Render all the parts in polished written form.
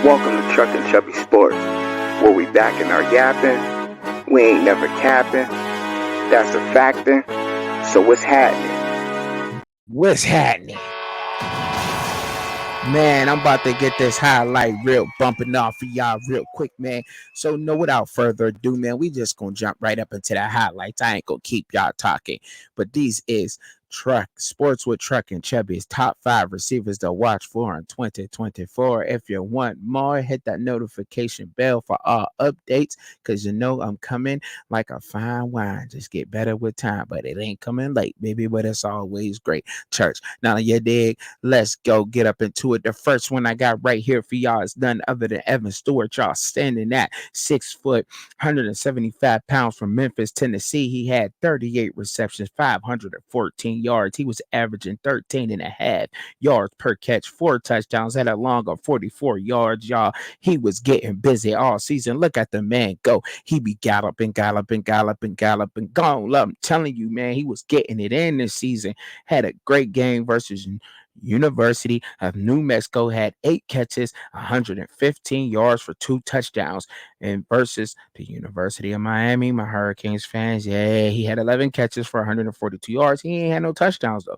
Welcome to Truckin Chubbzy Sports, where we back in our yapping. We ain't never capping. That's a factor. So what's happening? What's happening? Man, I'm about to get this highlight real bumping off for y'all real quick, man. So no, without further ado, man, we just gonna jump right up into the highlights. I ain't gonna keep y'all talking, but these is Sports with Truckin Chubby's top 5 receivers to watch for in 2024. If you want more, hit that notification bell for all updates, because you know I'm coming like a fine wine. Just get better with time, but it ain't coming late, baby, but it's always great. Church. Now you dig? Let's go get up into it. The first one I got right here for y'all is none other than Evan Stewart. Y'all standing at 6 foot, 175 pounds from Memphis, Tennessee. He had 38 receptions, 514 yards. He was averaging 13 and a half yards per catch, 4 touchdowns, had a long of 44 yards, y'all. He was getting busy all season. Look at the man go. He be galloping. Gone. I'm telling you, man, he was getting it in this season. Had a great game versus University of New Mexico, had 8 catches, 115 yards for 2 touchdowns. And versus the University of Miami, my Hurricanes fans, yeah, he had 11 catches for 142 yards. He ain't had no touchdowns though.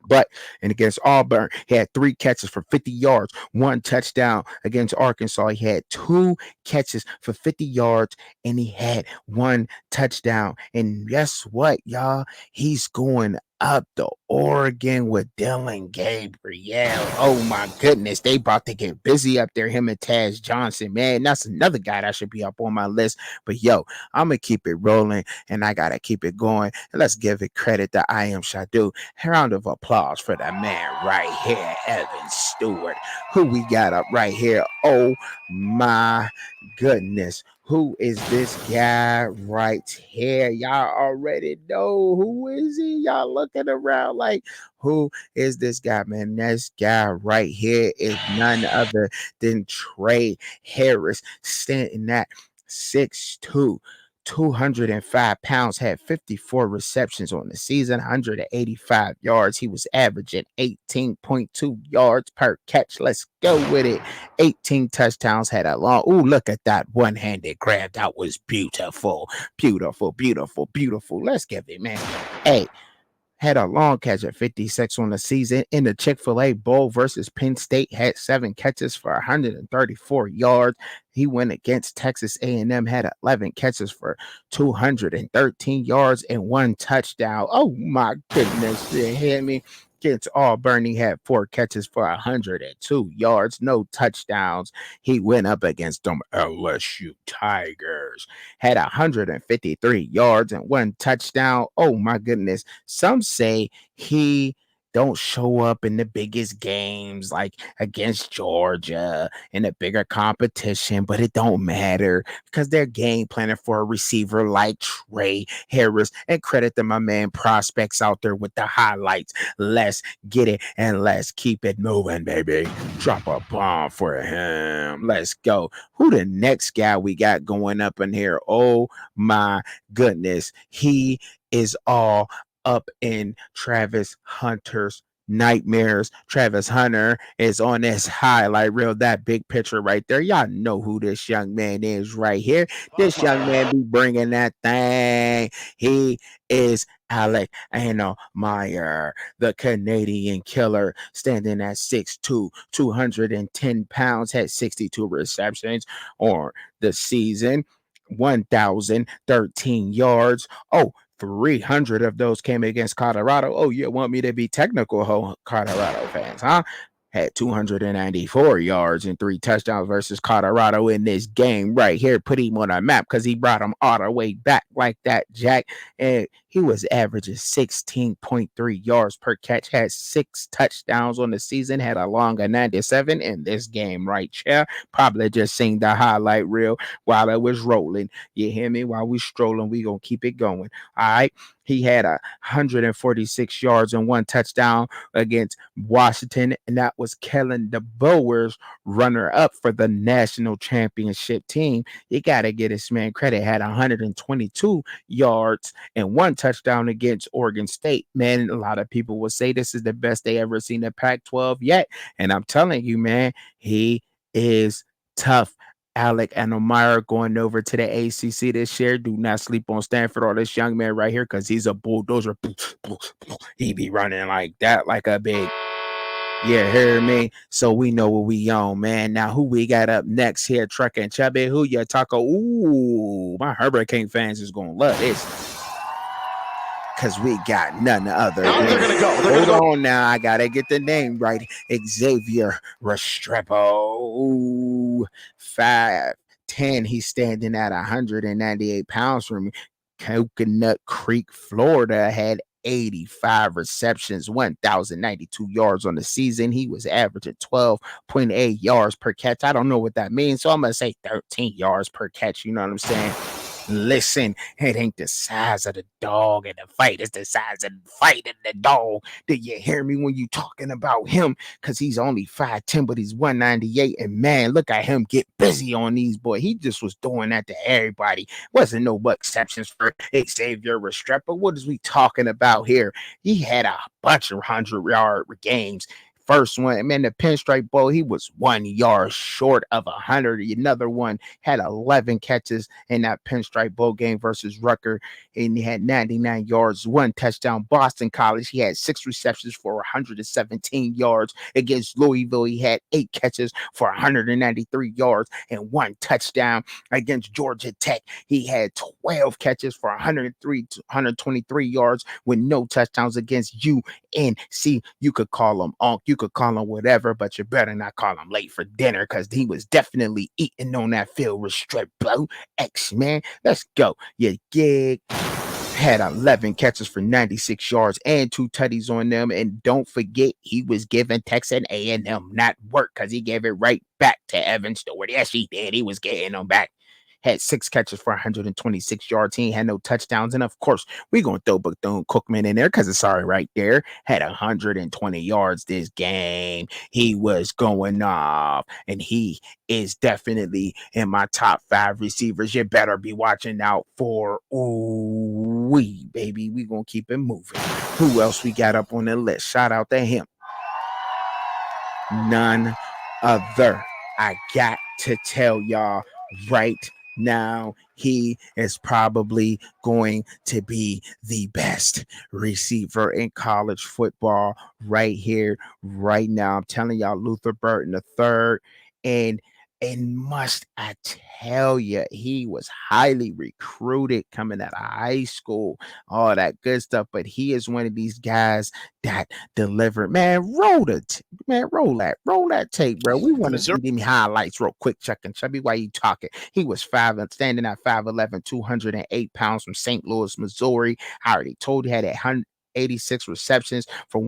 But and against Auburn, he had 3 catches for 50 yards, 1 touchdown. Against Arkansas, he had 2 catches for 50 yards, and he had 1 touchdown. And guess what, y'all? He's going up to Oregon with Dylan Gabriel. Oh my goodness, they about to get busy up there. Him and Taz Johnson, man, that's another guy that should be up on my list. But yo, I'm gonna keep it rolling, and I gotta keep it going. And let's give it credit to I Am Shadu. Round of applause for that man right here, Evan Stewart. Who we got up right here? Oh my goodness. Who is this guy right here? Y'all already know who is he? Y'all looking around like, who is this guy, man? This guy right here is none other than Tre Harris, standing at 6'2". 205 pounds, had 54 receptions on the season, 185 yards. He was averaging 18.2 yards per catch. Let's go with it. 18 touchdowns, had a long. Ooh, look at that one-handed grab. That was beautiful. Beautiful. Let's give it, man. Hey, had a long catch at 56 on the season in the Chick-fil-A Bowl versus Penn State, had 7 catches for 134 yards. He went against Texas A&M, had 11 catches for 213 yards and 1 touchdown. Oh my goodness, you hear me? Against Auburn, he had 4 catches for 102 yards, no touchdowns. He went up against them LSU Tigers, had 153 yards and 1 touchdown. Oh my goodness. Some say he don't show up in the biggest games like against Georgia in a bigger competition, but it don't matter because they're game planning for a receiver like Tre Harris. And credit to my man prospects out there with the highlights. Let's get it and let's keep it moving, baby. Drop a bomb for him. Let's go. Who the next guy we got going up in here? Oh my goodness. He is all up in Travis Hunter's nightmares. Travis Hunter is on this highlight reel, that big picture right there. Y'all know who this young man is right here. This young man be bringing that thing. He is Alec Meyer, the Canadian killer, standing at 6'2", 210 pounds, had 62 receptions on the season, 1,013 yards. Oh, 300 of those came against Colorado. Oh, you want me to be technical, Colorado fans, huh? Had 294 yards and 3 touchdowns versus Colorado in this game right here. Put him on a map because he brought him all the way back like that, Jack. And he was averaging 16.3 yards per catch, had 6 touchdowns on the season, had a long of 97 in this game right here. Probably just seen the highlight reel while it was rolling. You hear me? While we strolling, we gonna keep it going. All right. He had 146 yards and 1 touchdown against Washington, and that was Kellen DeBoer's runner-up for the national championship team. You got to get this man credit. Had 122 yards and 1 touchdown against Oregon State. Man, a lot of people will say this is the best they ever seen the Pac-12 yet, and I'm telling you, man, he is tough. Alec and Omar going over to the ACC this year. Do not sleep on Stanford or this young man right here because he's a bulldozer. He be running like that, like a big. Yeah, hear me? So we know what we on, man. Now, who we got up next here? Truckin Chubbzy. Who ya taco? Ooh, my Hurricane fans is going to love this. Because we got none other than. They're going to go. Hold on now. I got to get the name right. Xavier Restrepo. Ooh, 5'10". He's standing at 198 pounds from Coconut Creek, Florida. Had 85 receptions, 1,092 yards on the season. He was averaging 12.8 yards per catch. I don't know what that means, so I'm going to say 13 yards per catch. You know what I'm saying? Listen, it ain't the size of the dog in the fight. It's the size of the fight in the dog. Did you hear me when you talking about him? Because he's only 5'10", but he's 198. And man, look at him get busy on these boys. He just was doing that to everybody. Wasn't no but exceptions for Xavier Restrepo. What is we talking about here? He had a bunch of 100-yard games. First one, man, the Pinstripe Bowl, he was 1 yard short of 100. Another one had 11 catches in that Pinstripe Bowl game versus Rucker, and he had 99 yards, 1 touchdown. Boston College, he had 6 receptions for 117 yards. Against Louisville, he had 8 catches for 193 yards and 1 touchdown. Against Georgia Tech, he had 12 catches for 123 yards with no touchdowns. Against UNC, you could call him Onk, you could call him whatever, but you better not call him late for dinner because he was definitely eating on that field. Restrepo, X-Man, let's go. You gig. Had 11 catches for 96 yards and 2 tutties on them. And don't forget, he was giving Texas A&M not work because he gave it right back to Evan Stewart. Yes, he did. He was getting them back. Had 6 catches for 126 yards. He had no touchdowns. And of course, we're going to throw Bethune-Cookman in there because it's already right there. Had 120 yards this game. He was going off. And he is definitely in my top 5 receivers. You better be watching out for. Ooh, baby. We're going to keep it moving. Who else we got up on the list? Shout out to him. None other. I got to tell y'all right now, he is probably going to be the best receiver in college football right here, right now. I'm telling y'all, Luther Burton III. And must I tell you, he was highly recruited coming out of high school, all that good stuff. But he is one of these guys that delivered. Man, roll that tape, bro. We want to see them highlights real quick. Truckin Chubbzy, why you talking? He was standing at 5'11", 208 pounds from St. Louis, Missouri. I already told you, had 186 receptions for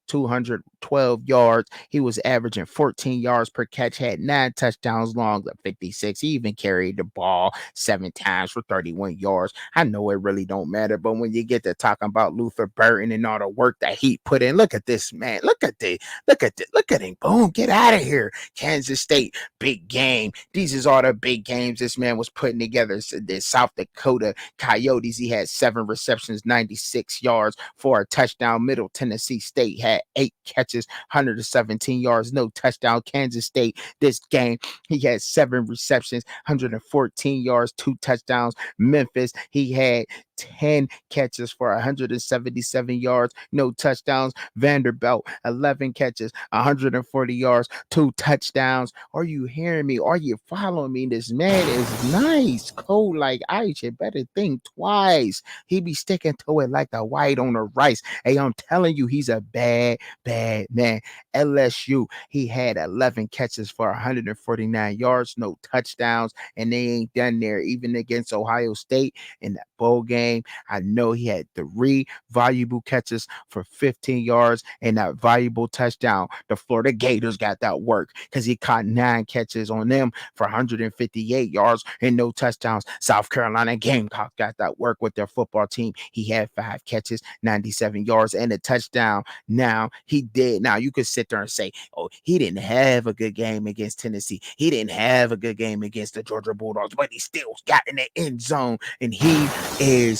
212 yards. He was averaging 14 yards per catch, had 9 touchdowns, long at 56. He even carried the ball 7 times for 31 yards. I know it really don't matter, but when you get to talking about Luther Burton and all the work that he put in, look at this, man. Look at him. Boom, get out of here. Kansas State, big game. These is all the big games this man was putting together. The South Dakota Coyotes, he had 7 receptions, 96 yards for a touchdown. Middle Tennessee State had 8 catches, 117 yards, no touchdown. Kansas State, this game, he had 7 receptions, 114 yards, 2 touchdowns. Memphis, he had 10 catches for 177 yards, no touchdowns. Vanderbilt, 11 catches, 140 yards, 2 touchdowns. Are you hearing me? Are you following me? This man is nice, cold like ice. You better think twice. He be sticking to it like the white on the rice. Hey, I'm telling you, he's a bad man. LSU, he had 11 catches for 149 yards, no touchdowns, and they ain't done there. Even against Ohio State in that bowl game, I know he had 3 valuable catches for 15 yards and that valuable touchdown. The Florida Gators got that work because he caught 9 catches on them for 158 yards and no touchdowns. South Carolina Gamecock got that work with their football team. He had 5 catches, 97 yards, and a touchdown. Now, he did. Now, you could sit there and say, oh, he didn't have a good game against Tennessee. He didn't have a good game against the Georgia Bulldogs, but he still got in the end zone, and he is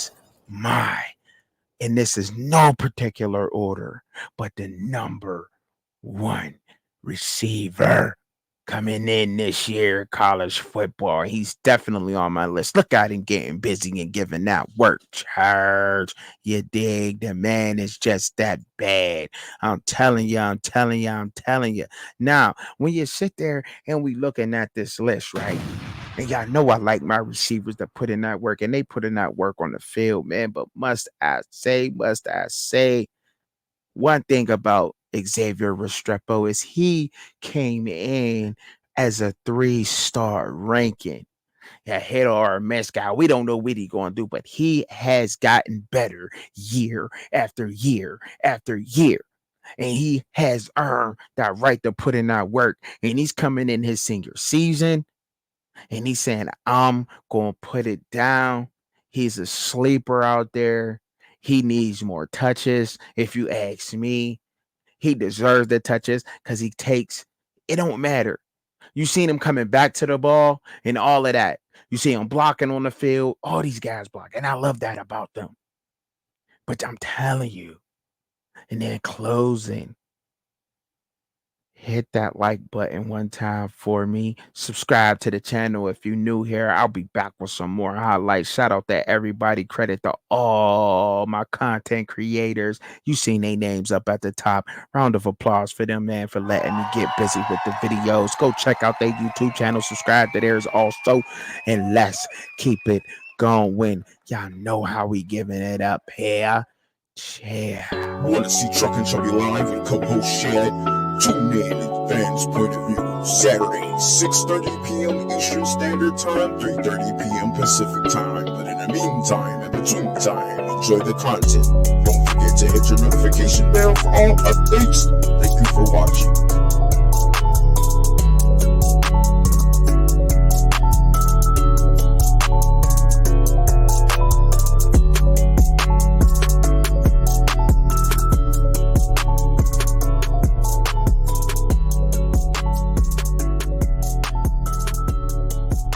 and this is no particular order, but the number 1 receiver coming in this year, college football. He's definitely on my list. Look at him getting busy and giving that work. Charge. You dig? The man is just that bad. I'm telling you, I'm telling you, I'm telling you. Now, when you sit there and we looking at this list, right? And y'all know I like my receivers that put in that work, and they put in that work on the field, man. But must I say, one thing about Xavier Restrepo is he came in as a 3-star ranking. Yeah, head or a mess guy. We don't know what he's going to do, but he has gotten better year after year after year. And he has earned that right to put in that work. And he's coming in his senior season and he's saying, I'm going to put it down. He's a sleeper out there. He needs more touches. If you ask me, he deserves the touches because he takes, it don't matter. You seen him coming back to the ball and all of that. You see him blocking on the field. All these guys block. And I love that about them. But I'm telling you, and then closing, hit that like button one time for me. Subscribe to the channel if you're new here. I'll be back with some more highlights. Shout out to everybody. Credit to all my content creators. You seen their names up at the top. Round of applause for them, man, for letting me get busy with the videos. Go check out their YouTube channel. Subscribe to theirs also. And let's keep it going. Y'all know how we giving it up here. Yeah. Wanna see Truckin Chubbzy live and co-host Shed? Tune in at Fans Point of View, Saturday, 6:30 p.m. Eastern Standard Time, 3:30 p.m. Pacific Time. But in the meantime, in between time, enjoy the content. Don't forget to hit your notification bell for all updates. Thank you for watching.